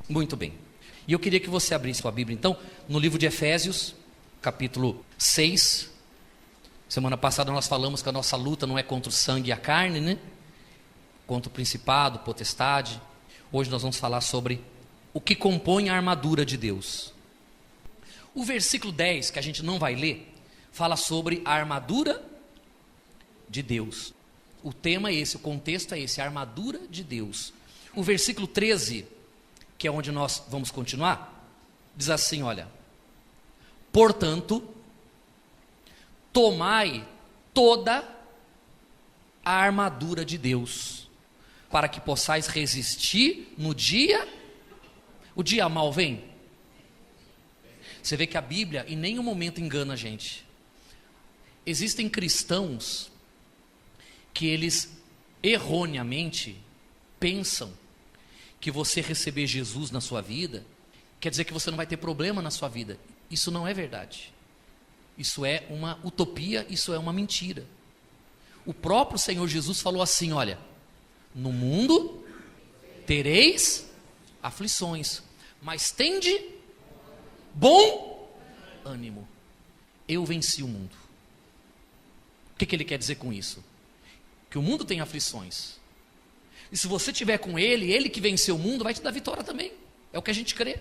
Muito bem. E eu queria que você abrisse sua Bíblia, então, no livro de Efésios, capítulo 6. Semana passada nós falamos que a nossa luta não é contra o sangue e a carne, né? Contra o principado, potestade. Hoje nós vamos falar sobre o que compõe a armadura de Deus. O versículo 10, que a gente não vai ler, fala sobre a armadura de Deus. O tema é esse, o contexto é esse, a armadura de Deus. O versículo 13, que é onde nós vamos continuar, diz assim, olha: portanto, tomai toda a armadura de Deus, para que possais resistir no dia. O dia mal vem. Você vê que a Bíblia em nenhum momento engana a gente. Existem cristãos que eles erroneamente pensam que você receber Jesus na sua vida quer dizer que você não vai ter problema na sua vida. Isso não é verdade. Isso é uma utopia, isso é uma mentira. O próprio Senhor Jesus falou assim, olha: no mundo tereis aflições, mas tende bom ânimo. Eu venci o mundo. O que ele quer dizer com isso? Que o mundo tem aflições. E se você estiver com ele, ele que venceu o mundo vai te dar vitória também. É o que a gente crê.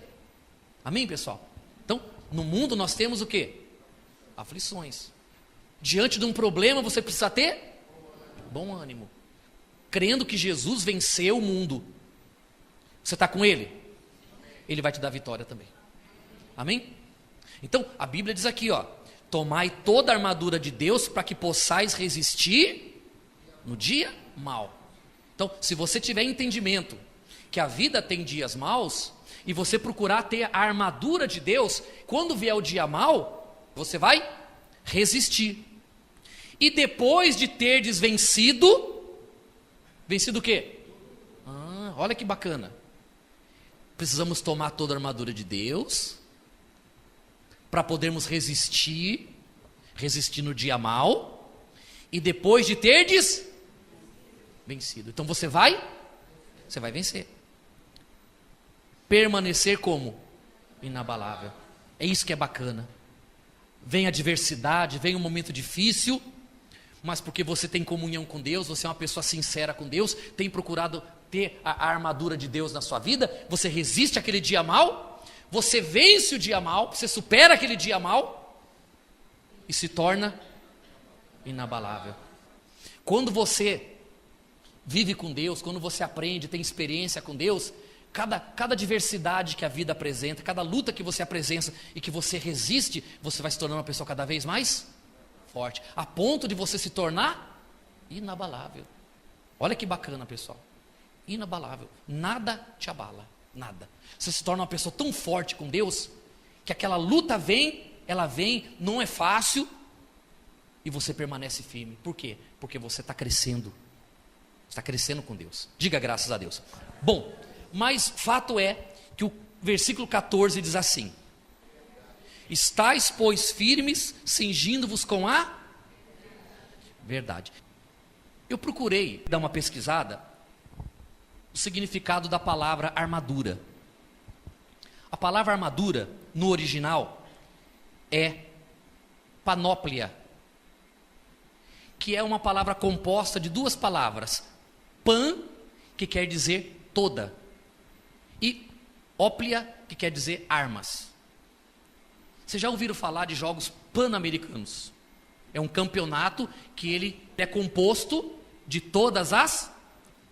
Amém, pessoal? Então, no mundo nós temos o quê? Aflições. Diante de um problema você precisa ter bom ânimo. Crendo que Jesus venceu o mundo. Você está com ele? Ele vai te dar vitória também. Amém? Então, a Bíblia diz aqui, ó: tomai toda a armadura de Deus para que possais resistir no dia mau. Então, se você tiver entendimento que a vida tem dias maus, e você procurar ter a armadura de Deus, quando vier o dia mau, você vai resistir. E depois de terdes vencido o quê? Olha que bacana. Precisamos tomar toda a armadura de Deus, para podermos resistir no dia mau, e depois de terdes vencido. Então você vai vencer. Permanecer como? Inabalável. É isso que é bacana. Vem a adversidade, vem um momento difícil, mas porque você tem comunhão com Deus, você é uma pessoa sincera com Deus, tem procurado ter a armadura de Deus na sua vida, você resiste àquele dia mau, você vence o dia mau, você supera aquele dia mau e se torna inabalável. Quando você vive com Deus, quando você aprende, tem experiência com Deus, cada adversidade que a vida apresenta, cada luta que você apresenta e que você resiste, você vai se tornando uma pessoa cada vez mais forte, a ponto de você se tornar inabalável. Olha que bacana, pessoal. Inabalável. Nada te abala, nada. Você se torna uma pessoa tão forte com Deus, que aquela luta vem, ela vem, não é fácil, e você permanece firme. Por quê? Porque você está crescendo. Está crescendo com Deus. Diga graças a Deus. Bom, mas fato é que o versículo 14 diz assim: estais, pois, firmes, cingindo-vos com a verdade. Eu procurei dar uma pesquisada o significado da palavra armadura. A palavra armadura, no original, é panóplia, que é uma palavra composta de duas palavras: pan, que quer dizer toda, e óplia, que quer dizer armas. Vocês já ouviram falar de jogos pan-americanos? É um campeonato que ele é composto de todas as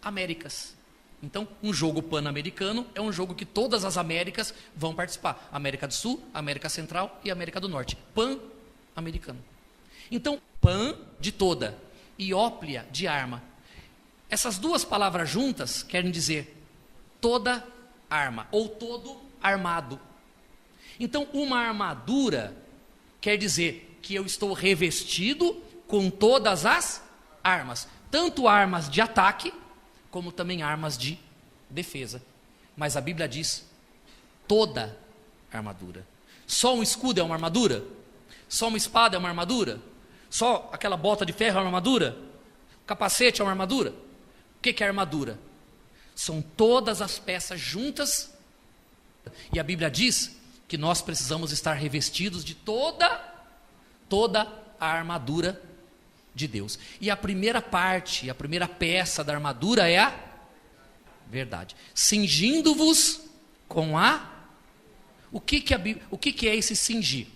Américas. Então, um jogo pan-americano é um jogo que todas as Américas vão participar. América do Sul, América Central e América do Norte. Pan-americano. Então, pan de toda e óplia de arma. Essas duas palavras juntas querem dizer toda arma ou todo armado. Então, uma armadura quer dizer que eu estou revestido com todas as armas, tanto armas de ataque como também armas de defesa. Mas a Bíblia diz toda armadura. Só um escudo é uma armadura? Só uma espada é uma armadura? Só aquela bota de ferro é uma armadura? O capacete é uma armadura? O que é armadura? São todas as peças juntas E a Bíblia diz que nós precisamos estar revestidos de toda a armadura de Deus. E a primeira parte, a primeira peça da armadura é a verdade. Cingindo-vos com a... O que é esse cingir?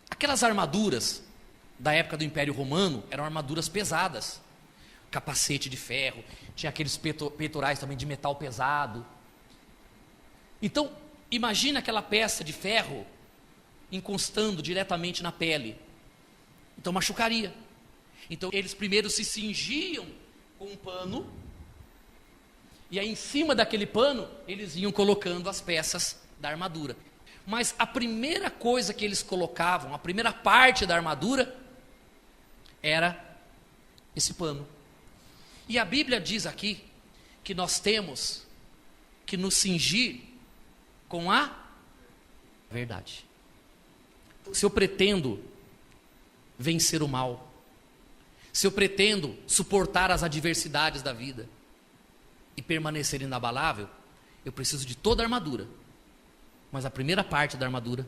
Aquelas armaduras da época do Império Romano eram armaduras pesadas. Capacete de ferro, tinha aqueles peitorais também de metal pesado. Então, imagina aquela peça de ferro encostando diretamente na pele. Então machucaria. Então eles primeiro se cingiam com um pano, e aí em cima daquele pano eles iam colocando as peças da armadura. Mas a primeira coisa que eles colocavam, a primeira parte da armadura, era esse pano. E a Bíblia diz aqui que nós temos que nos cingir com a verdade. Se eu pretendo vencer o mal, se eu pretendo suportar as adversidades da vida e permanecer inabalável, eu preciso de toda a armadura. Mas a primeira parte da armadura,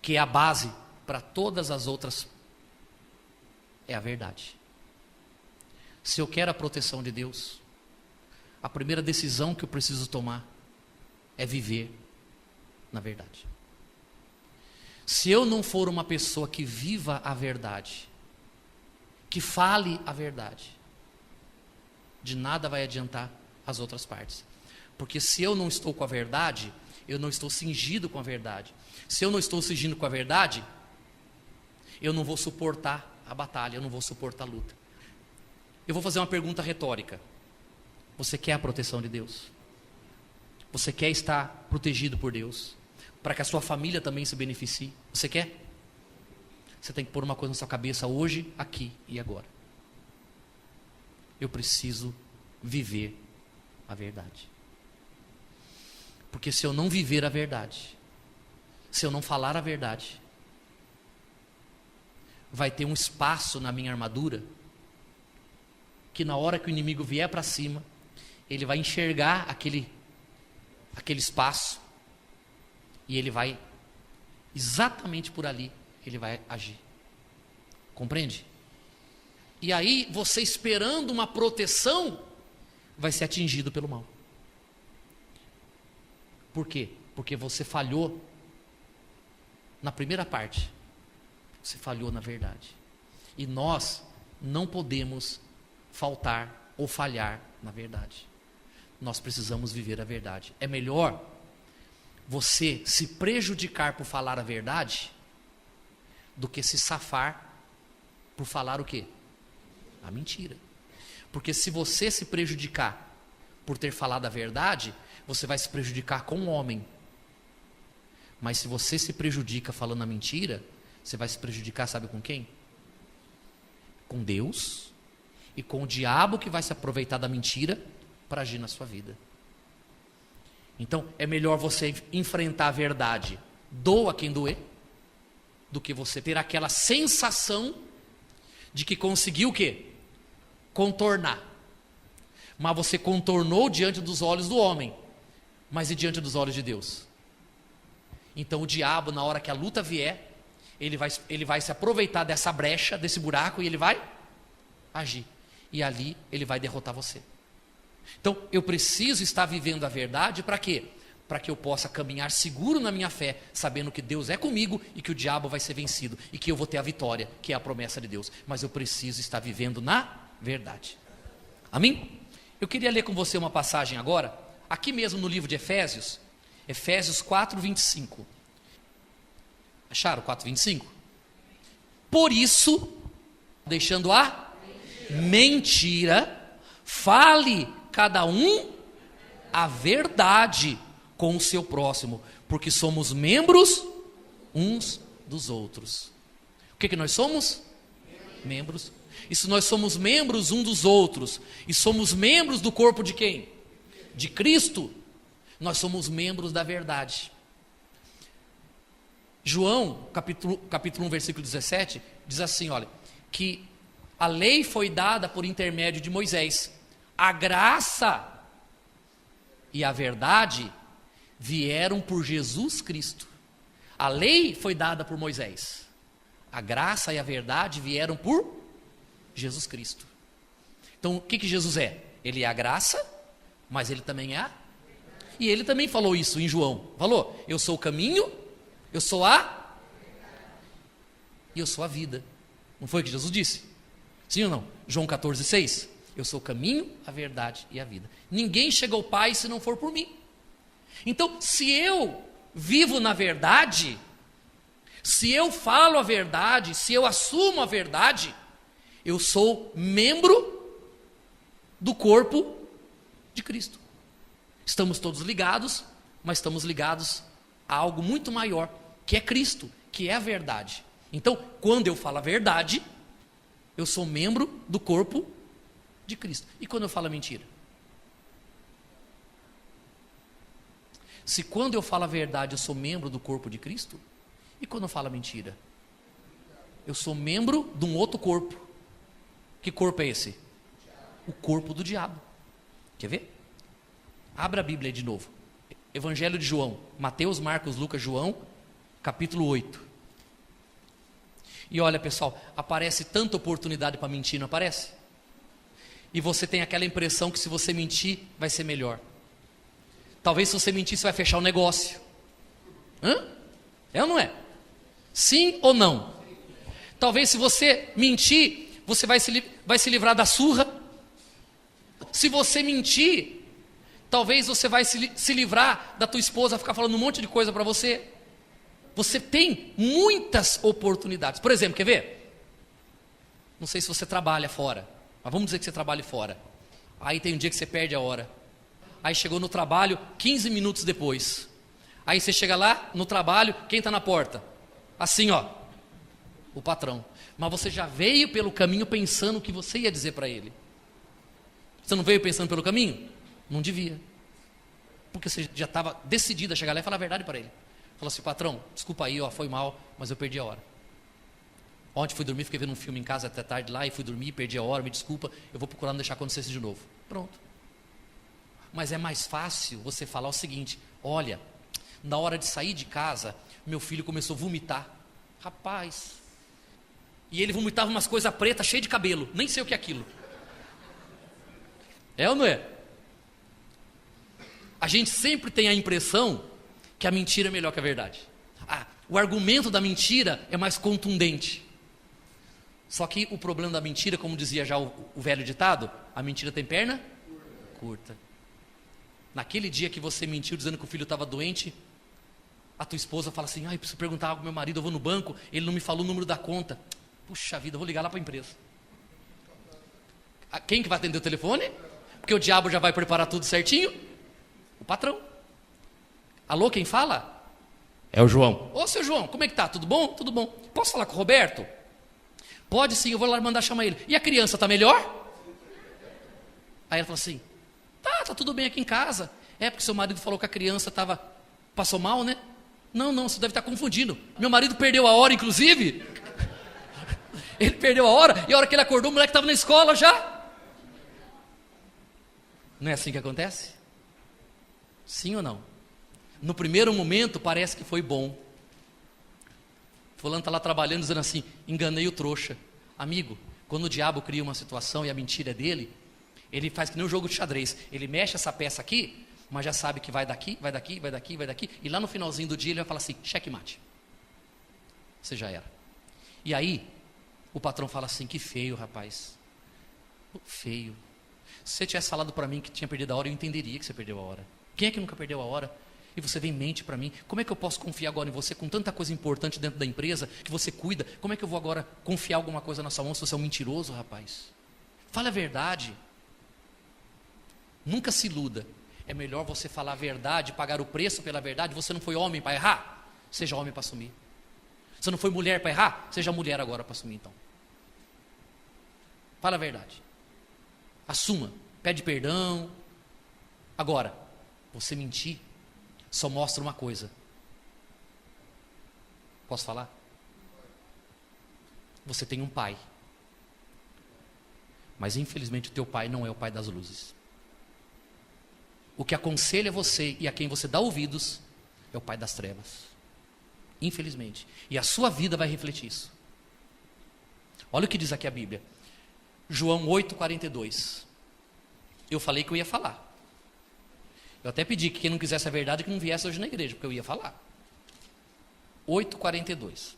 que é a base para todas as outras, é a verdade. Se eu quero a proteção de Deus, a primeira decisão que eu preciso tomar é viver na verdade. Se eu não for uma pessoa que viva a verdade, que fale a verdade, de nada vai adiantar as outras partes. Porque se eu não estou com a verdade, eu não estou cingido com a verdade. Se eu não estou cingindo com a verdade, eu não vou suportar a batalha, eu não vou suportar a luta. Eu vou fazer uma pergunta retórica. Você quer a proteção de Deus? Você quer estar protegido por Deus? Para que a sua família também se beneficie? Você quer? Você tem que pôr uma coisa na sua cabeça hoje, aqui e agora. Eu preciso viver a verdade. Porque se eu não viver a verdade, se eu não falar a verdade, vai ter um espaço na minha armadura que na hora que o inimigo vier para cima, ele vai enxergar aquele espaço e ele vai, exatamente por ali, ele vai agir. Compreende? E aí, você esperando uma proteção, vai ser atingido pelo mal. Por quê? Porque você falhou na primeira parte. Você falhou na verdade. E nós não podemos faltar ou falhar na verdade. Nós precisamos viver a verdade. É melhor você se prejudicar por falar a verdade do que se safar por falar o quê? A mentira. Porque se você se prejudicar por ter falado a verdade, você vai se prejudicar com o homem. Mas se você se prejudica falando a mentira, você vai se prejudicar, sabe com quem? Com Deus e com o diabo, que vai se aproveitar da mentira para agir na sua vida. Então, é melhor você enfrentar a verdade, doa quem doer, do que você ter aquela sensação de que conseguiu o quê? Contornar. Mas você contornou diante dos olhos do homem, mas e diante dos olhos de Deus? Então o diabo, na hora que a luta vier, ele vai se aproveitar dessa brecha, desse buraco, e ele vai agir. E ali ele vai derrotar você. Então eu preciso estar vivendo a verdade para quê? Para que eu possa caminhar seguro na minha fé, sabendo que Deus é comigo e que o diabo vai ser vencido e que eu vou ter a vitória, que é a promessa de Deus. Mas eu preciso estar vivendo na verdade. Amém? Eu queria ler com você uma passagem agora, aqui mesmo no livro de Efésios, Efésios 4:25. Acharam 4:25? Por isso, deixando a mentira, fale cada um a verdade com o seu próximo, porque somos membros uns dos outros. O que nós somos? Membros. E se nós somos membros uns dos outros, e somos membros do corpo de quem? De Cristo, nós somos membros da verdade. João, capítulo 1, versículo 17, diz assim, olha, que a lei foi dada por intermédio de Moisés, a graça e a verdade vieram por Jesus Cristo. A lei foi dada por Moisés. A graça e a verdade vieram por Jesus Cristo. Então, o que Jesus é? Ele é a graça, mas ele também é a... E ele também falou isso em João. Falou, eu sou o caminho, eu sou a... e eu sou a vida. Não foi o que Jesus disse? Sim ou não? João 14,6. Eu sou o caminho, a verdade e a vida. Ninguém chega ao Pai se não for por mim. Então, se eu vivo na verdade, se eu falo a verdade, se eu assumo a verdade, eu sou membro do corpo de Cristo. Estamos todos ligados, mas estamos ligados a algo muito maior, que é Cristo, que é a verdade. Então, quando eu falo a verdade, eu sou membro do corpo de Cristo. E quando eu falo a mentira? Se quando eu falo a verdade eu sou membro do corpo de Cristo, e quando eu falo a mentira? Eu sou membro de um outro corpo. Que corpo é esse? O corpo do diabo. Quer ver? Abra a Bíblia aí de novo. Evangelho de João, Mateus, Marcos, Lucas, João, capítulo 8. E olha, pessoal, aparece tanta oportunidade para mentir, não aparece? E você tem aquela impressão que se você mentir, vai ser melhor. Talvez se você mentir, você vai fechar o negócio. Hã? É ou não é? Sim ou não? Talvez se você mentir, você vai se livrar da surra. Se você mentir, talvez você vai se livrar da tua esposa ficar falando um monte de coisa para você. Você tem muitas oportunidades. Por exemplo, quer ver? Não sei se você trabalha fora, mas vamos dizer que você trabalha fora. Aí tem um dia que você perde a hora. Aí chegou no trabalho 15 minutos depois. Aí você chega lá no trabalho, quem está na porta? Assim, ó, o patrão. Mas você já veio pelo caminho pensando o que você ia dizer para ele. Você não veio pensando pelo caminho? Não devia. Porque você já estava decidido a chegar lá e falar a verdade para ele. Falou assim, patrão, desculpa aí, ó, foi mal, mas eu perdi a hora. Ontem fui dormir, fiquei vendo um filme em casa até tarde lá e fui dormir, perdi a hora, me desculpa, eu vou procurar não deixar acontecer isso de novo. Pronto. Mas é mais fácil você falar o seguinte, olha, na hora de sair de casa, meu filho começou a vomitar. Rapaz. E ele vomitava umas coisas pretas, cheias de cabelo, nem sei o que é aquilo. É ou não é? A gente sempre tem a impressão que a mentira é melhor que a verdade. O argumento da mentira é mais contundente. Só que o problema da mentira, como dizia já o velho ditado, a mentira tem perna curta. Naquele dia que você mentiu dizendo que o filho estava doente, a tua esposa fala assim, preciso perguntar algo ao meu marido, eu vou no banco, ele não me falou o número da conta. Puxa vida, eu vou ligar lá para a empresa. Quem que vai atender o telefone? Porque o diabo já vai preparar tudo certinho. O patrão. Alô, quem fala? É o João. Ô, seu João, como é que tá? Tudo bom? Tudo bom. Posso falar com o Roberto? Pode sim, eu vou lá mandar chamar ele. E a criança tá melhor? Aí ela falou assim, tá tudo bem aqui em casa. É porque seu marido falou que a criança passou mal, né? Não, você deve estar confundindo. Meu marido perdeu a hora, inclusive. Ele perdeu a hora, e a hora que ele acordou, o moleque estava na escola já. Não é assim que acontece? Sim ou não? No primeiro momento parece que foi bom. Fulano está lá trabalhando dizendo assim, enganei o trouxa. Amigo, quando o diabo cria uma situação e a mentira é dele, ele faz que nem um jogo de xadrez. Ele mexe essa peça aqui, mas já sabe que vai daqui, vai daqui, vai daqui, vai daqui. E lá no finalzinho do dia ele vai falar assim, checkmate. Você já era. E aí, o patrão fala assim, que feio, rapaz. Feio. Se você tivesse falado para mim que tinha perdido a hora, eu entenderia que você perdeu a hora. Quem é que nunca perdeu a hora? E você vem e mente para mim. Como é que eu posso confiar agora em você com tanta coisa importante dentro da empresa que você cuida? Como é que eu vou agora confiar alguma coisa na sua mão se você é um mentiroso, rapaz? Fala a verdade. Nunca se iluda. É melhor você falar a verdade, pagar o preço pela verdade. Você não foi homem para errar? Seja homem para assumir. Você não foi mulher para errar? Seja mulher agora para assumir então. Fala a verdade. Assuma. Pede perdão. Agora, você mentir só mostra uma coisa. Posso falar? Você tem um pai. Mas infelizmente o teu pai não é o pai das luzes. o que aconselha você e a quem você dá ouvidos é o pai das trevas. Infelizmente. E a sua vida vai refletir isso. Olha o que diz aqui a Bíblia. João 8,42. Eu falei que eu ia falar. Eu até pedi que quem não quisesse a verdade que não viesse hoje na igreja, porque eu ia falar. 8,42.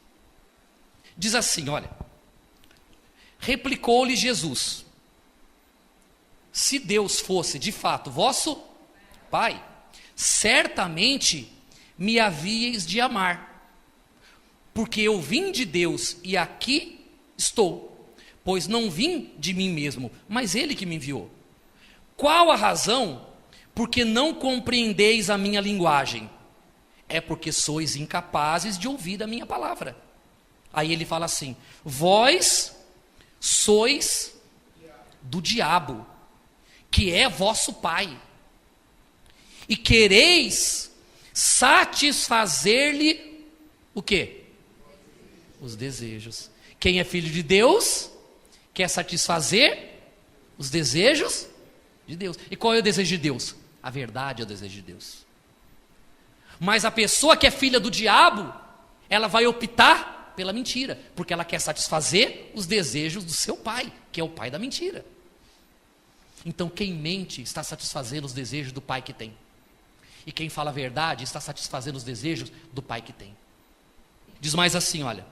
Diz assim, olha. Replicou-lhe Jesus: se Deus fosse de fato vosso Pai, certamente me havíeis de amar, porque eu vim de Deus e aqui estou, pois não vim de mim mesmo, mas Ele que me enviou. Qual a razão porque não compreendeis a minha linguagem? É porque sois incapazes de ouvir a minha palavra. Aí ele fala assim: vós sois do diabo, que é vosso pai, e quereis satisfazer-lhe o quê? Os desejos. Quem é filho de Deus quer satisfazer os desejos de Deus. E qual é o desejo de Deus? A verdade é o desejo de Deus. Mas a pessoa que é filha do diabo, ela vai optar pela mentira, porque ela quer satisfazer os desejos do seu pai, que é o pai da mentira. Então quem mente está satisfazendo os desejos do pai que tem. E quem fala a verdade está satisfazendo os desejos do pai que tem. Diz mais assim, olha.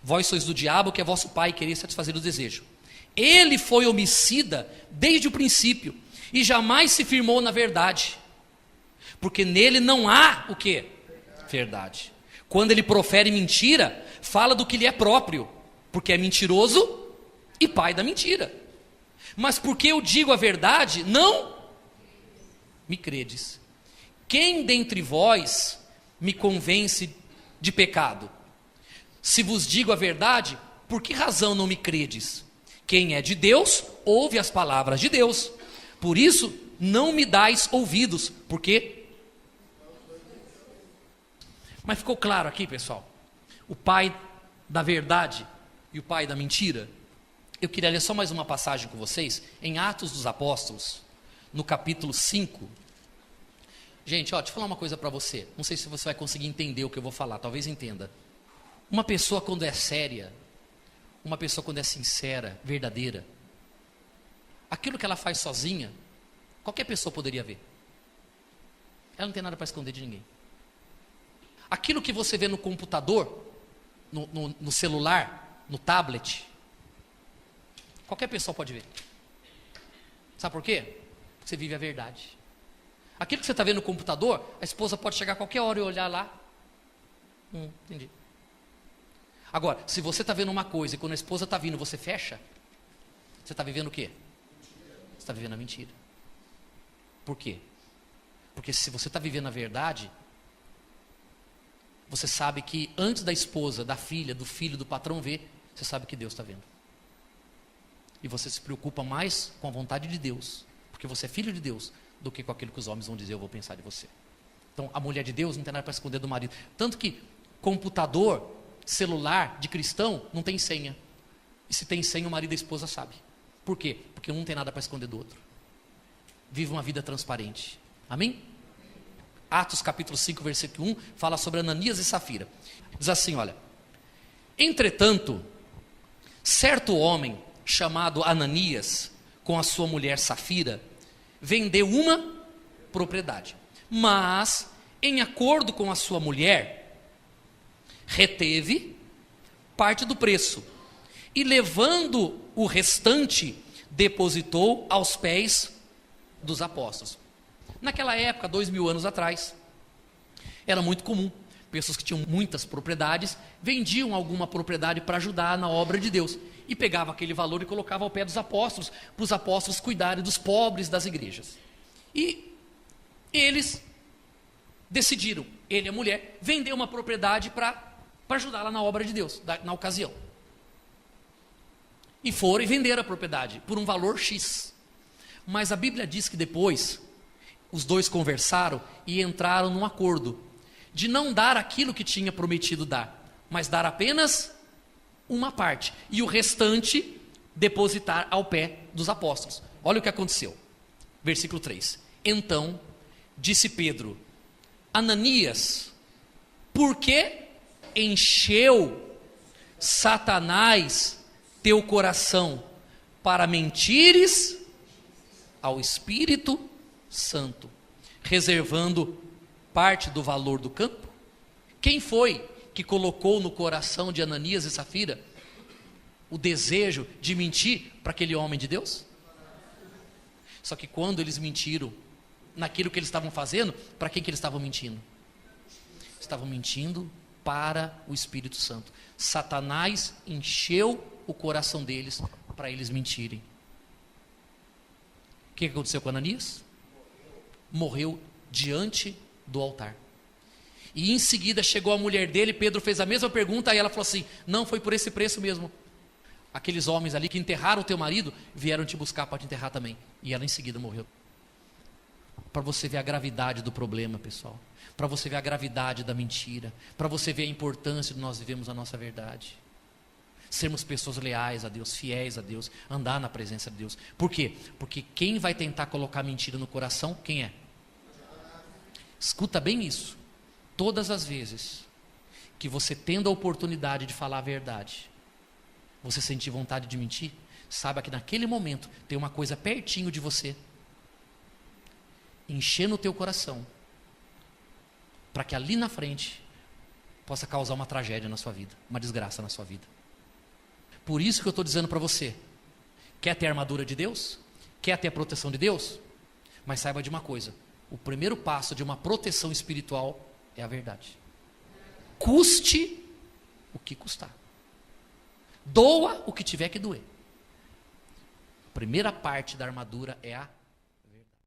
Vós sois do diabo, que é vosso pai, e quereis satisfazer os desejos. Ele foi homicida desde o princípio, e jamais se firmou na verdade. Porque nele não há o quê? Verdade. Quando ele profere mentira, fala do que lhe é próprio, porque é mentiroso e pai da mentira. Mas porque eu digo a verdade, não me credes. Quem dentre vós me convence de pecado? Se vos digo a verdade, por que razão não me credes? Quem é de Deus, ouve as palavras de Deus. Por isso, não me dais ouvidos, porque... Mas ficou claro aqui, pessoal, o pai da verdade e o pai da mentira? Eu queria ler só mais uma passagem com vocês, em Atos dos Apóstolos, no capítulo 5. Gente, ó, deixa eu falar uma coisa para você, não sei se você vai conseguir entender o que eu vou falar, talvez entenda. Uma pessoa quando é séria, uma pessoa quando é sincera, verdadeira, aquilo que ela faz sozinha, qualquer pessoa poderia ver. Ela não tem nada para esconder de ninguém. Aquilo que você vê no computador, no celular, no tablet, qualquer pessoa pode ver. Sabe por quê? Porque você vive a verdade. Aquilo que você está vendo no computador, a esposa pode chegar a qualquer hora e olhar lá. Entendi. Agora, se você está vendo uma coisa e quando a esposa está vindo você fecha, você está vivendo o quê? Você está vivendo a mentira. Por quê? Porque se você está vivendo a verdade, você sabe que antes da esposa, da filha, do filho, do patrão ver, você sabe que Deus está vendo. E você se preocupa mais com a vontade de Deus, porque você é filho de Deus, do que com aquilo que os homens vão dizer, eu vou pensar de você. Então, a mulher de Deus não tem nada para esconder do marido. Tanto que computador, celular de cristão, não tem senha. E se tem senha, o marido e a esposa sabe. Por quê? Porque um não tem nada para esconder do outro. Vive uma vida transparente. Amém? Atos capítulo 5, versículo 1, fala sobre Ananias e Safira. Diz assim, olha. Entretanto, certo homem chamado Ananias, com a sua mulher Safira, vendeu uma propriedade. Mas, em acordo com a sua mulher, reteve parte do preço. E levando o restante, depositou aos pés dos apóstolos. Naquela época, 2000 anos atrás, era muito comum, pessoas que tinham muitas propriedades, vendiam alguma propriedade para ajudar na obra de Deus, e pegava aquele valor e colocava ao pé dos apóstolos, para os apóstolos cuidarem dos pobres das igrejas. E eles decidiram, ele e a mulher, vender uma propriedade para ajudá-la na obra de Deus, na ocasião. E foram e venderam a propriedade por um valor X. Mas a Bíblia diz que depois os dois conversaram e entraram num acordo de não dar aquilo que tinha prometido dar, mas dar apenas uma parte e o restante depositar ao pé dos apóstolos. Olha o que aconteceu. Versículo 3. Então disse Pedro: Ananias, por que encheu Satanás teu coração para mentires ao Espírito Santo, reservando parte do valor do campo? Quem foi que colocou no coração de Ananias e Safira o desejo de mentir para aquele homem de Deus? Só que quando eles mentiram naquilo que eles estavam fazendo, para quem que eles estavam mentindo? Estavam mentindo para o Espírito Santo. Satanás encheu o coração deles para eles mentirem. O que aconteceu com Ananias? Morreu diante do altar. E em seguida chegou a mulher dele, Pedro fez a mesma pergunta, e ela falou assim: não, foi por esse preço mesmo. Aqueles homens ali que enterraram o teu marido, vieram te buscar para te enterrar também. E ela em seguida morreu. Para você ver a gravidade do problema, pessoal. Para você ver a gravidade da mentira. Para você ver a importância de nós vivemos a nossa verdade. Sermos pessoas leais a Deus, fiéis a Deus, andar na presença de Deus. Por quê? Porque quem vai tentar colocar mentira no coração, quem é? Escuta bem isso. Todas as vezes que você tendo a oportunidade de falar a verdade, você sentir vontade de mentir, saiba que naquele momento tem uma coisa pertinho de você, enchendo o teu coração, para que ali na frente possa causar uma tragédia na sua vida, uma desgraça na sua vida. Por isso que eu estou dizendo para você, quer ter a armadura de Deus? Quer ter a proteção de Deus? Mas saiba de uma coisa, o primeiro passo de uma proteção espiritual é a verdade. Custe o que custar. Doa o que tiver que doer. A primeira parte da armadura é a